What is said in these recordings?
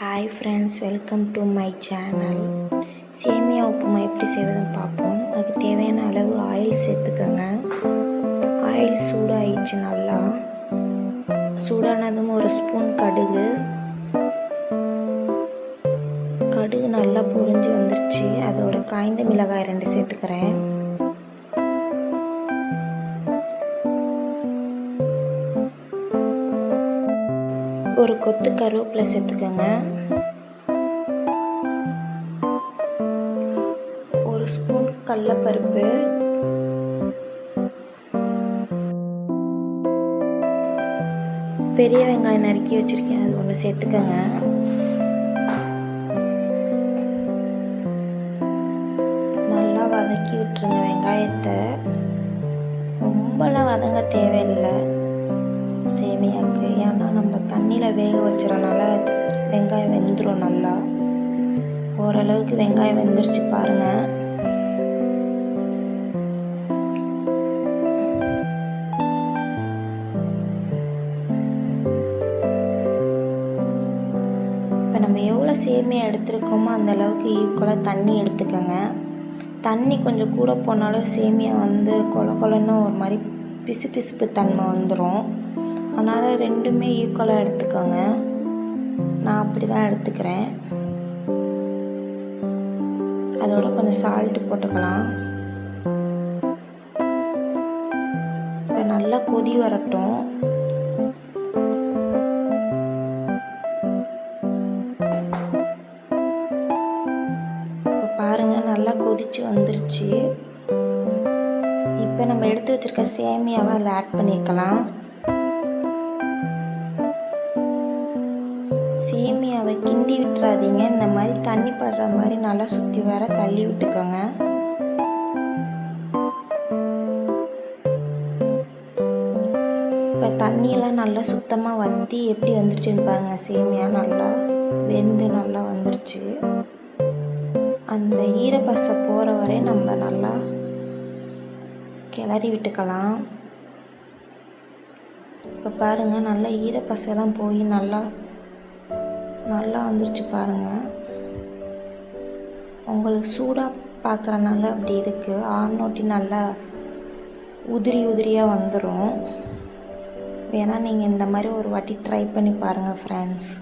Hi friends, welcome to my channel. சேமியா உப்புமா எப்படி செய்வதுன்னு பார்ப்போம். அதுக்கு தேவையான அளவு ஆயில் சேர்த்துக்கோங்க. ஆயில் சூடாயிடுச்சு. நல்லா சூடானதும் ஒரு ஸ்பூன் கடுகு நல்லா பொரிஞ்சு வந்துருச்சு. அதோட காய்ந்த மிளகாய் 2 சேர்த்துக்கிறேன். ஒரு கொத்து கருவேப்பிலை சேர்த்துக்கோங்க. ஒரு ஸ்பூன் கடலைப்பருப்பு, பெரிய வெங்காயம் நறுக்கி வச்சுருக்கேன், அது ஒன்று சேர்த்துக்கோங்க. நல்லா வதக்கி விட்டுருங்க வெங்காயத்தை. ரொம்பலாம் வதங்க தேவையில்லை சேமியாவுக்கு, ஏன்னா நம்ம தண்ணியில் வேக வச்சுறனால வெங்காயம் வெந்துடும். நல்லா ஓரளவுக்கு வெங்காயம் வெந்துருச்சு பாருங்கள். இப்போ நம்ம எவ்வளோ சேமியா எடுத்துருக்கோமோ அந்த அளவுக்கு ஈக்குவலாக தண்ணி எடுத்துக்கோங்க. தண்ணி கொஞ்சம் கூட போனாலும் சேமியா கொல கொலன்னு ஒரு மாதிரி பிசுபிசுப்பு தன்மை வந்துடும். அதனால் ரெண்டுமே ஈக்குவலாக எடுத்துக்கோங்க. நான் அப்படி தான் எடுத்துக்கிறேன். அதோட கொஞ்சம் சால்ட்டு போட்டுக்கலாம். இப்போ நல்லா கொதி வரட்டும். இப்போ பாருங்கள், நல்லா கொதிச்சு வந்துருச்சு. இப்போ நம்ம எடுத்து வச்சுருக்க சேமியாவை அதில் ஆட் பண்ணிக்கலாம். சேமியாவை கிண்டி விட்டுறாதீங்க. இந்த மாதிரி தண்ணி படுற மாதிரி நல்லா சுற்றி வர தள்ளி விட்டுக்கோங்க. இப்போ தண்ணியெல்லாம் நல்லா சுத்தமாக வற்றி எப்படி வந்துருச்சுன்னு பாருங்கள். சேமியா நல்லா வெந்து நல்லா வந்துருச்சு. அந்த ஈரப்பசை போகிற வரை நம்ம நல்லா கிளறி விட்டுக்கலாம். இப்போ பாருங்கள், நல்லா ஈரப்பசைலாம் போய் நல்லா வந்துருச்சு பாருங்கள். உங்களுக்கு சூடாக பார்க்குறனால அப்படி இருக்குது. ஆறுநோட்டி நல்லா உதிரியாக வந்துடும். வேணால் நீங்கள் இந்த மாதிரி ஒரு வாட்டி ட்ரை பண்ணி பாருங்கள் ஃப்ரெண்ட்ஸ்.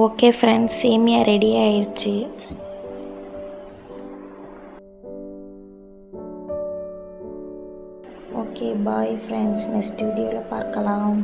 ஓகே ஃப்ரெண்ட்ஸ், சேமியா ரெடி ஆயிடுச்சு. ஓகே பாய் ஃப்ரெண்ட்ஸ், நெக்ஸ்ட் வீடியோவில் பார்க்கலாம்.